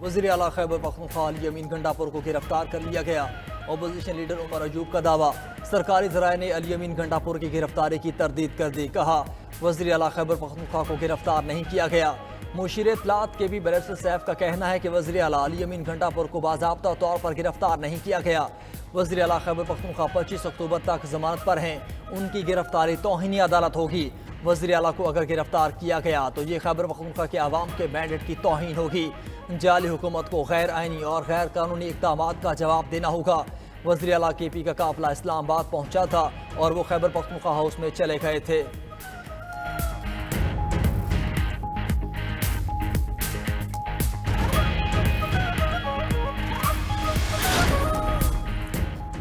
وزیر اعلیٰ خیبر پختونخوا علی امین گنڈاپور کو گرفتار کر لیا گیا۔ اپوزیشن لیڈر عمر ایوب کا دعویٰ، سرکاری ذرائع نے علی امین گنڈاپور کی گرفتاری کی تردید کر دی۔ کہا وزیر اعلیٰ خیبر پختونخوا کو گرفتار نہیں کیا گیا۔ مشیر اطلاعات کے بھی بیرسٹر سیف کا کہنا ہے کہ وزیر اعلیٰ علی امین گنڈاپور کو باضابطہ طور پر گرفتار نہیں کیا گیا۔ وزیر اعلیٰ خیبر پختونخوا 25 اکتوبر تک ضمانت پر ہیں، ان کی گرفتاری توہین عدالت ہوگی۔ وزیر اعلیٰ کو اگر گرفتار کیا گیا تو یہ خیبر پختونخوا کے عوام کے مینڈیٹ کی توہین ہوگی۔ جعلی حکومت کو غیر آئینی اور غیر قانونی اقدامات کا جواب دینا ہوگا۔ وزیر اعلیٰ کے پی کا قافلہ اسلام آباد پہنچا تھا اور وہ خیبر پختونخوا ہاؤس میں چلے گئے تھے۔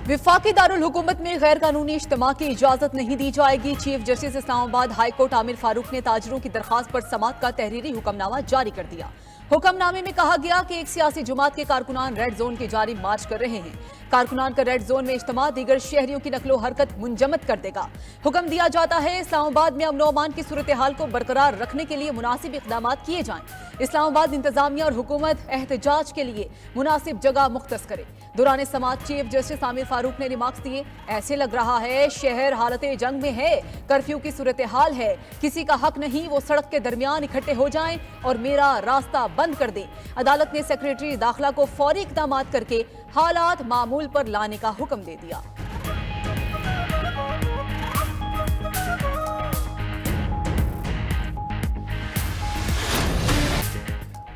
وفاقی دارالحکومت میں غیر قانونی اجتماع کی اجازت نہیں دی جائے گی۔ چیف جسٹس اسلام آباد ہائی کورٹ عامر فاروق نے تاجروں کی درخواست پر سماعت کا تحریری حکم نامہ جاری کر دیا۔ حکم نامے میں کہا گیا کہ ایک سیاسی جماعت کے کارکنان ریڈ زون کی جانب مارچ کر رہے ہیں۔ کارکنان کا ریڈ زون میں اجتماع دیگر شہریوں کی نقل و حرکت منجمد کر دے گا۔ حکم دیا جاتا ہے اسلام آباد میں امن و امان کی صورتحال کو برقرار رکھنے کے لیے مناسب اقدامات کیے جائیں۔ اسلام آباد انتظامیہ اور حکومت احتجاج کے لیے مناسب جگہ مختص کرے۔ دوران سماعت چیف جسٹس عامر فاروق نے ریمارکس دیے، ایسے لگ رہا ہے شہر حالت جنگ میں ہے، کرفیو کی صورتحال ہے، کسی کا حق نہیں وہ سڑک کے درمیان اکٹھے ہو جائیں اور میرا راستہ بند کر دیں۔ عدالت نے سیکریٹری داخلہ کو فوری اقدامات کر کے حالات معمول پر لانے کا حکم دے دیا۔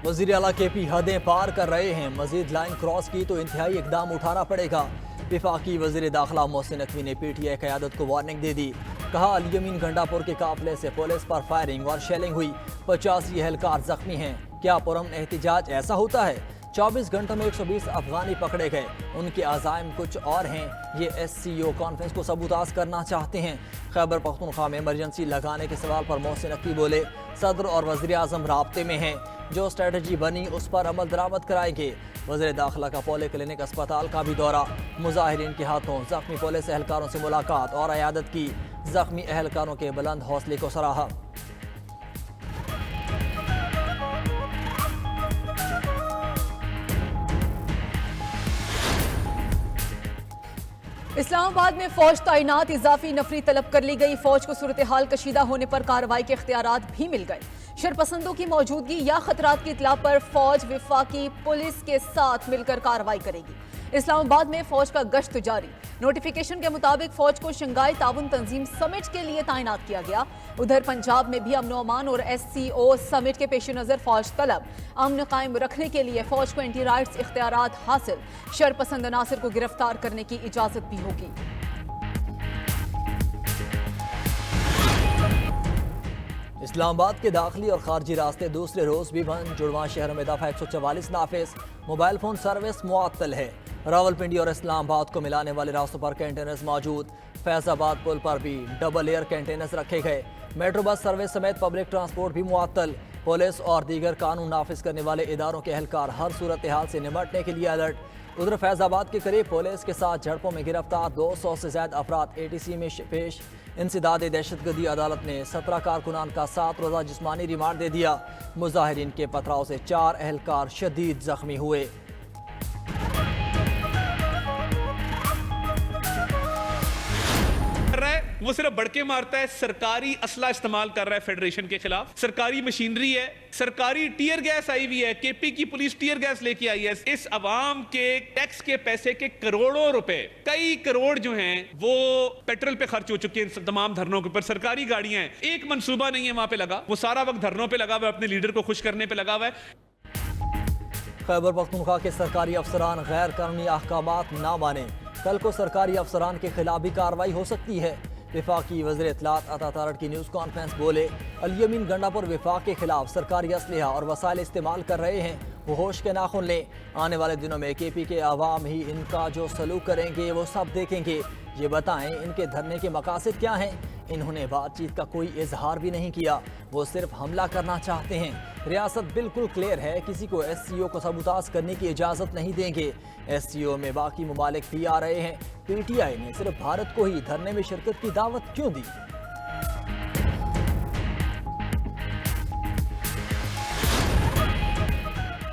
وزیر اعلیٰ کے پی حدیں پار کر رہے ہیں، مزید لائن کراس کی تو انتہائی اقدام اٹھانا پڑے گا۔ وفاقی وزیر داخلہ محسن نقوی نے پی ٹی آئی قیادت کو وارننگ دے دی۔ کہا علی امین گنڈاپور کے قافلے سے پولیس پر فائرنگ اور شیلنگ ہوئی، 85 اہلکار زخمی ہیں۔ کیا پرامن احتجاج ایسا ہوتا ہے؟ 24 گھنٹوں میں 120 افغانی پکڑے گئے، ان کے عزائم کچھ اور ہیں، یہ ایس سی او کانفرنس کو سبوتاژ کرنا چاہتے ہیں۔ خیبر پختونخوا میں ایمرجنسی لگانے کے سوال پر محسن نقوی بولے، صدر اور وزیر اعظم رابطے میں ہیں، جو اسٹریٹجی بنی اس پر عمل درآمد کرائیں گے۔ وزیر داخلہ کا پولی کلینک اسپتال کا بھی دورہ، مظاہرین کے ہاتھوں زخمی پولیس اہلکاروں سے ملاقات اور عیادت کی، زخمی اہلکاروں کے بلند حوصلے کو سراہا۔ اسلام آباد میں فوج تعینات، اضافی نفری طلب کر لی گئی۔ فوج کو صورتحال کشیدہ ہونے پر کارروائی کے اختیارات بھی مل گئے۔ شرپسندوں کی موجودگی یا خطرات کی اطلاع پر فوج وفاقی پولیس کے ساتھ مل کر کارروائی کرے گی۔ اسلام آباد میں فوج کا گشت جاری، نوٹیفیکیشن کے مطابق فوج کو شنگھائی تعاون تنظیم سمٹ کے لیے تعینات کیا گیا۔ ادھر پنجاب میں بھی امن و امان اور ایس سی او سمٹ کے پیش نظر فوج طلب، امن قائم رکھنے کے لیے فوج کو اینٹی رائٹس اختیارات حاصل، شرپسند عناصر کو گرفتار کرنے کی اجازت بھی ہوگی۔ اسلام آباد کے داخلی اور خارجی راستے دوسرے روز بھی بند، جڑواں شہر میں دفعہ 144 نافذ، موبائل فون سروس معطل ہے۔ راولپنڈی اور اسلام آباد کو ملانے والے راستوں پر کنٹینرز موجود، فیض آباد پل پر بھی ڈبل ایئر کنٹینرز رکھے گئے۔ میٹرو بس سروس سمیت پبلک ٹرانسپورٹ بھی معطل۔ پولیس اور دیگر قانون نافذ کرنے والے اداروں کے اہلکار ہر صورتحال سے نمٹنے کے لیے الرٹ۔ ادھر فیض آباد کے قریب پولیس کے ساتھ جھڑپوں میں گرفتار 200 سے زائد افراد اے ٹی سی میں پیش۔ انسداد دہشت گردی عدالت نے 17 کارکنان کا 7 روزہ جسمانی ریمانڈ دے دیا۔ مظاہرین کے پتھراؤ سے 4 اہلکار شدید زخمی ہوئے۔ وہ صرف بڑکے مارتا ہے، سرکاری اسلحہ استعمال کر رہا ہے فیڈریشن کے خلاف، سرکاری مشینری ہے، سرکاری ٹیئر گیس آئی ہوئی ہے، کے پی کی پولیس ٹیئر گیس لے کے آئی ہے۔ اس عوام کے ٹیکس کے پیسے کے کروڑوں روپے، کئی کروڑ جو ہیں وہ پیٹرول پہ خرچ ہو چکے ہیں تمام دھرنوں کے اوپر۔ سرکاری گاڑیاں ہیں، ایک منصوبہ نہیں ہے وہاں پہ لگا، وہ سارا وقت دھرنوں پہ لگا ہوا ہے، اپنے لیڈر کو خوش کرنے پہ لگا ہوا ہے۔ خیبر پختونخوا کے سرکاری افسران غیر قانونی احکامات نہ مانیں، کل کو سرکاری افسران کے خلاف بھی کارروائی ہو سکتی ہے۔ وفاقی وزیر اطلاعات عطا تارڑ کی نیوز کانفرنس بولے، علی امین گنڈاپور وفاق کے خلاف سرکاری اسلحہ اور وسائل استعمال کر رہے ہیں، وہ ہوش کے ناخن لیں۔ آنے والے دنوں میں کے پی کے عوام ہی ان کا جو سلوک کریں گے وہ سب دیکھیں گے۔ یہ بتائیں ان کے دھرنے کے مقاصد کیا ہیں؟ انہوں نے بات چیت کا کوئی اظہار بھی نہیں کیا، وہ صرف حملہ کرنا چاہتے ہیں۔ ریاست بالکل کلیئر ہے، کسی کو ایس سی او کو سبوتاژ کرنے کی اجازت نہیں دیں گے۔ ایس سی او میں باقی ممالک بھی آ رہے ہیں، پی ٹی آئی نے صرف بھارت کو ہی دھرنے میں شرکت کی دعوت کیوں دی؟